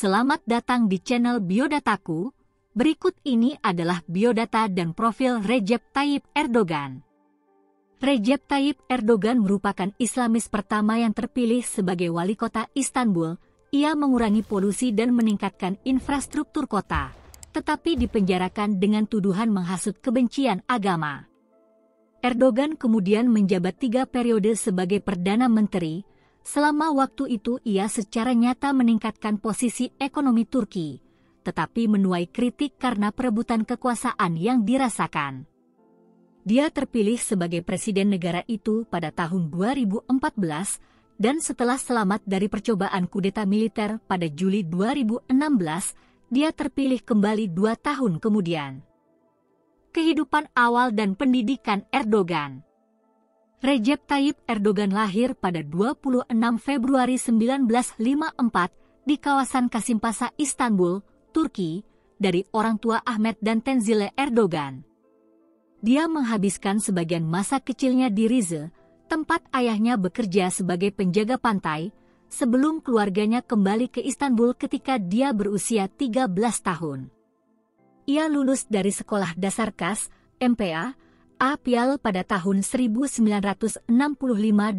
Selamat datang di channel Biodataku. Berikut ini adalah biodata dan profil Recep Tayyip Erdogan. Recep Tayyip Erdogan merupakan Islamis pertama yang terpilih sebagai wali kota Istanbul. Ia mengurangi polusi dan meningkatkan infrastruktur kota, tetapi dipenjarakan dengan tuduhan menghasut kebencian agama. Erdogan kemudian menjabat 3 periode sebagai Perdana Menteri. Selama waktu itu ia secara nyata meningkatkan posisi ekonomi Turki, tetapi menuai kritik karena perebutan kekuasaan yang dirasakan. Dia terpilih sebagai presiden negara itu pada tahun 2014 dan setelah selamat dari percobaan kudeta militer pada Juli 2016, dia terpilih kembali 2 tahun kemudian. Kehidupan awal dan pendidikan Erdogan. Recep Tayyip Erdogan lahir pada 26 Februari 1954 di kawasan Kasimpasa, Istanbul, Turki, dari orang tua Ahmet dan Tenzile Erdogan. Dia menghabiskan sebagian masa kecilnya di Rize, tempat ayahnya bekerja sebagai penjaga pantai, sebelum keluarganya kembali ke Istanbul ketika dia berusia 13 tahun. Ia lulus dari Sekolah Dasar KAS, MPA, Apyal pada tahun 1965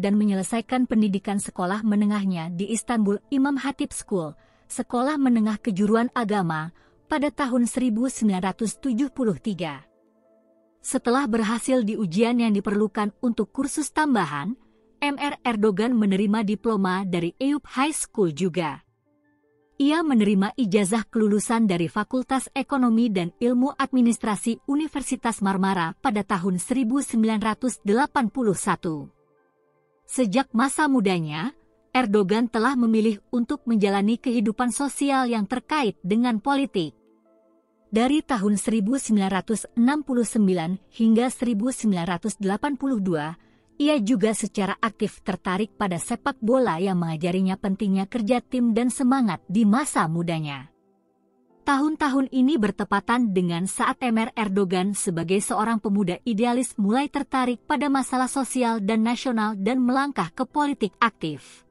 dan menyelesaikan pendidikan sekolah menengahnya di Istanbul Imam Hatip School, sekolah menengah kejuruan agama, pada tahun 1973. Setelah berhasil di ujian yang diperlukan untuk kursus tambahan, Mr. Erdogan menerima diploma dari Eyüp High School juga. Ia menerima ijazah kelulusan dari Fakultas Ekonomi dan Ilmu Administrasi Universitas Marmara pada tahun 1981. Sejak masa mudanya, Erdogan telah memilih untuk menjalani kehidupan sosial yang terkait dengan politik. Dari tahun 1969 hingga 1982, ia juga secara aktif tertarik pada sepak bola yang mengajarinya pentingnya kerja tim dan semangat di masa mudanya. Tahun-tahun ini bertepatan dengan saat Mr. Erdogan sebagai seorang pemuda idealis mulai tertarik pada masalah sosial dan nasional dan melangkah ke politik aktif.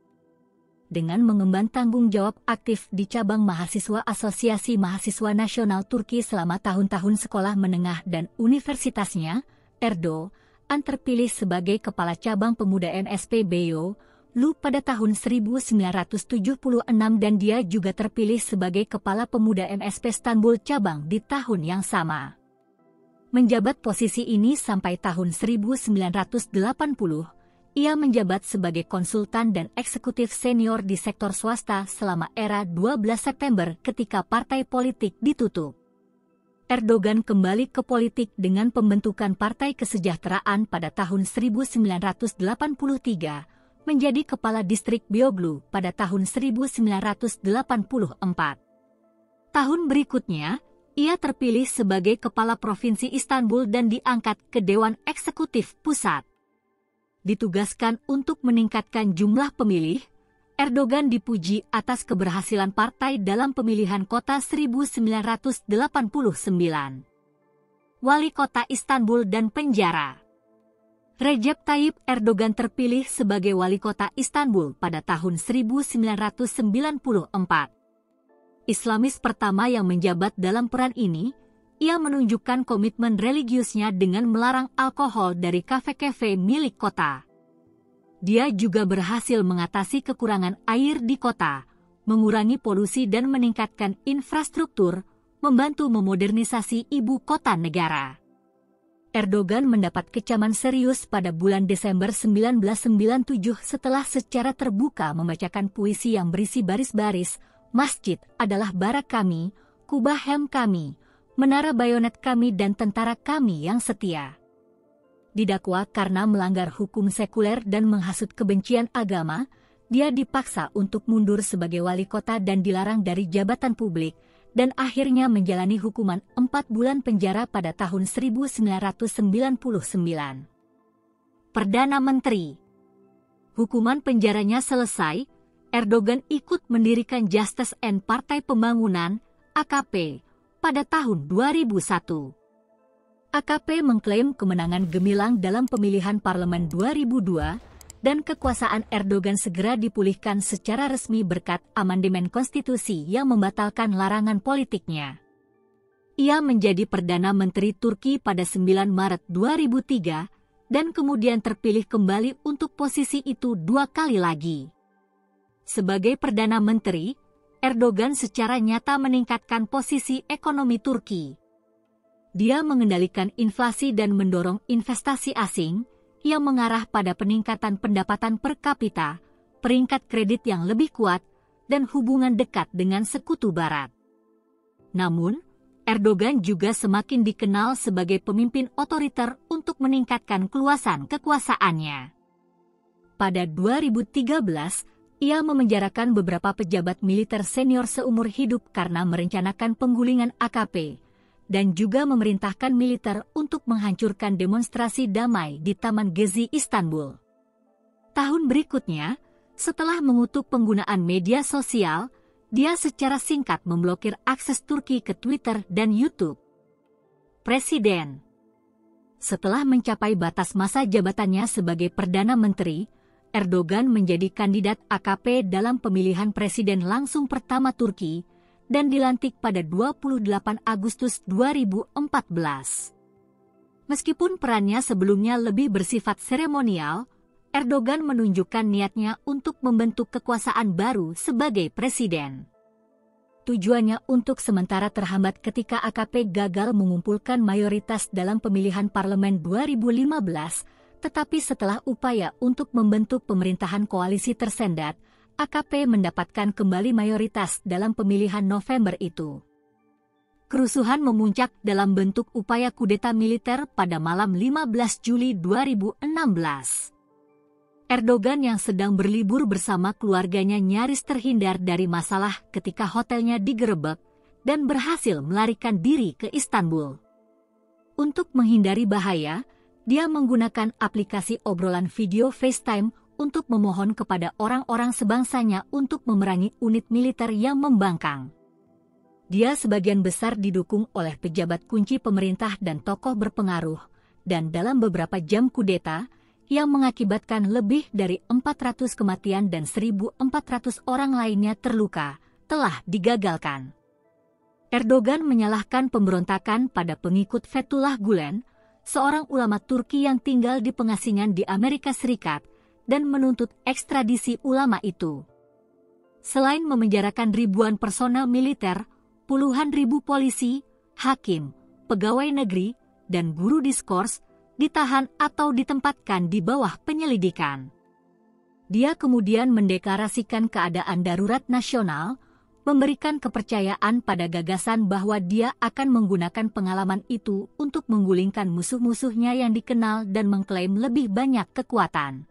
Dengan mengemban tanggung jawab aktif di cabang mahasiswa Asosiasi Mahasiswa Nasional Turki selama tahun-tahun sekolah menengah dan universitasnya, Erdogan terpilih sebagai Kepala Cabang Pemuda MSP Beyoğlu pada tahun 1976 dan dia juga terpilih sebagai Kepala Pemuda MSP Istanbul Cabang di tahun yang sama. Menjabat posisi ini sampai tahun 1980, ia menjabat sebagai konsultan dan eksekutif senior di sektor swasta selama era 12 September ketika partai politik ditutup. Erdogan kembali ke politik dengan pembentukan Partai Kesejahteraan pada tahun 1983, menjadi Kepala Distrik Beyoğlu pada tahun 1984. Tahun berikutnya, ia terpilih sebagai Kepala Provinsi Istanbul dan diangkat ke Dewan Eksekutif Pusat. Ditugaskan untuk meningkatkan jumlah pemilih, Erdogan dipuji atas keberhasilan partai dalam pemilihan kota 1989. Wali Kota Istanbul dan penjara. Recep Tayyip Erdogan terpilih sebagai Wali Kota Istanbul pada tahun 1994. Islamis pertama yang menjabat dalam peran ini, ia menunjukkan komitmen religiusnya dengan melarang alkohol dari kafe-kafe milik kota. Dia juga berhasil mengatasi kekurangan air di kota, mengurangi polusi dan meningkatkan infrastruktur, membantu memodernisasi ibu kota negara. Erdogan mendapat kecaman serius pada bulan Desember 1997 setelah secara terbuka membacakan puisi yang berisi baris-baris, "Masjid adalah barak kami, Kubah hem kami, menara bayonet kami dan tentara kami yang setia." Didakwa karena melanggar hukum sekuler dan menghasut kebencian agama, dia dipaksa untuk mundur sebagai wali kota dan dilarang dari jabatan publik, dan akhirnya menjalani hukuman 4 bulan penjara pada tahun 1999. Perdana Menteri. Hukuman penjaranya selesai, Erdogan ikut mendirikan Justice and Partai Pembangunan, AKP, pada tahun 2001. AKP mengklaim kemenangan gemilang dalam pemilihan parlemen 2002 dan kekuasaan Erdogan segera dipulihkan secara resmi berkat amandemen konstitusi yang membatalkan larangan politiknya. Ia menjadi Perdana Menteri Turki pada 9 Maret 2003 dan kemudian terpilih kembali untuk posisi itu 2 kali lagi. Sebagai Perdana Menteri, Erdogan secara nyata meningkatkan posisi ekonomi Turki. Dia mengendalikan inflasi dan mendorong investasi asing yang mengarah pada peningkatan pendapatan per kapita, peringkat kredit yang lebih kuat, dan hubungan dekat dengan sekutu barat. Namun, Erdogan juga semakin dikenal sebagai pemimpin otoriter untuk meningkatkan keluasan kekuasaannya. Pada 2013, ia memenjarakan beberapa pejabat militer senior seumur hidup karena merencanakan penggulingan AKP, dan juga memerintahkan militer untuk menghancurkan demonstrasi damai di Taman Gezi, Istanbul. Tahun berikutnya, setelah mengutuk penggunaan media sosial, dia secara singkat memblokir akses Turki ke Twitter dan YouTube. Presiden. Setelah mencapai batas masa jabatannya sebagai Perdana Menteri, Erdogan menjadi kandidat AKP dalam pemilihan presiden langsung pertama Turki dan dilantik pada 28 Agustus 2014. Meskipun perannya sebelumnya lebih bersifat seremonial, Erdogan menunjukkan niatnya untuk membentuk kekuasaan baru sebagai presiden. Tujuannya untuk sementara terhambat ketika AKP gagal mengumpulkan mayoritas dalam pemilihan parlemen 2015, tetapi setelah upaya untuk membentuk pemerintahan koalisi tersendat, AKP mendapatkan kembali mayoritas dalam pemilihan November itu. Kerusuhan memuncak dalam bentuk upaya kudeta militer pada malam 15 Juli 2016. Erdogan yang sedang berlibur bersama keluarganya nyaris terhindar dari masalah ketika hotelnya digerebek dan berhasil melarikan diri ke Istanbul. Untuk menghindari bahaya, dia menggunakan aplikasi obrolan video FaceTime untuk memohon kepada orang-orang sebangsanya untuk memerangi unit militer yang membangkang. Dia sebagian besar didukung oleh pejabat kunci pemerintah dan tokoh berpengaruh, dan dalam beberapa jam kudeta, yang mengakibatkan lebih dari 400 kematian dan 1.400 orang lainnya terluka, telah digagalkan. Erdogan menyalahkan pemberontakan pada pengikut Fethullah Gulen, seorang ulama Turki yang tinggal di pengasingan di Amerika Serikat, dan menuntut ekstradisi ulama itu. Selain memenjarakan ribuan personel militer, puluhan ribu polisi, hakim, pegawai negeri, dan guru diskurs ditahan atau ditempatkan di bawah penyelidikan. Dia kemudian mendeklarasikan keadaan darurat nasional, memberikan kepercayaan pada gagasan bahwa dia akan menggunakan pengalaman itu untuk menggulingkan musuh-musuhnya yang dikenal dan mengklaim lebih banyak kekuatan.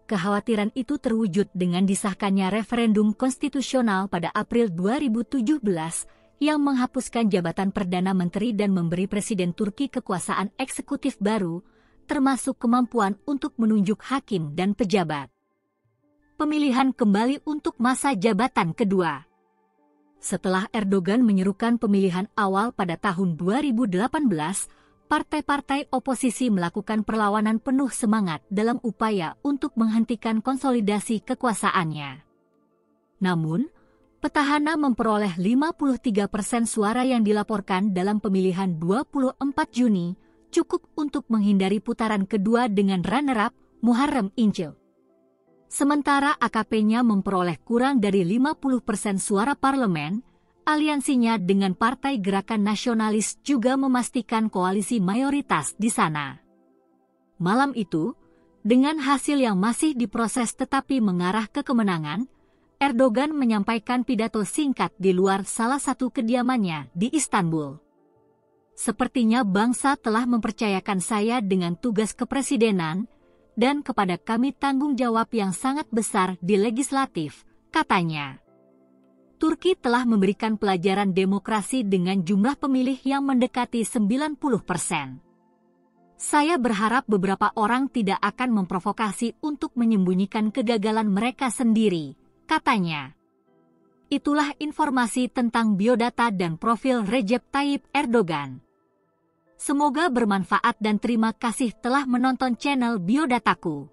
Kekhawatiran itu terwujud dengan disahkannya referendum konstitusional pada April 2017 yang menghapuskan jabatan Perdana Menteri dan memberi Presiden Turki kekuasaan eksekutif baru, termasuk kemampuan untuk menunjuk hakim dan pejabat. Pemilihan kembali untuk masa jabatan kedua. Setelah Erdogan menyerukan pemilihan awal pada tahun 2018, partai-partai oposisi melakukan perlawanan penuh semangat dalam upaya untuk menghentikan konsolidasi kekuasaannya. Namun, petahana memperoleh 53% suara yang dilaporkan dalam pemilihan 24 Juni, cukup untuk menghindari putaran kedua dengan runner-up Muharrem İnce. Sementara AKP-nya memperoleh kurang dari 50% suara parlemen, aliansinya dengan Partai Gerakan Nasionalis juga memastikan koalisi mayoritas di sana. Malam itu, dengan hasil yang masih diproses tetapi mengarah ke kemenangan, Erdogan menyampaikan pidato singkat di luar salah satu kediamannya di Istanbul. Sepertinya bangsa telah mempercayakan saya dengan tugas kepresidenan, dan kepada kami tanggung jawab yang sangat besar di legislatif, katanya. Turki telah memberikan pelajaran demokrasi dengan jumlah pemilih yang mendekati 90%. Saya berharap beberapa orang tidak akan memprovokasi untuk menyembunyikan kegagalan mereka sendiri, katanya. Itulah informasi tentang biodata dan profil Recep Tayyip Erdogan. Semoga bermanfaat dan terima kasih telah menonton channel Biodataku.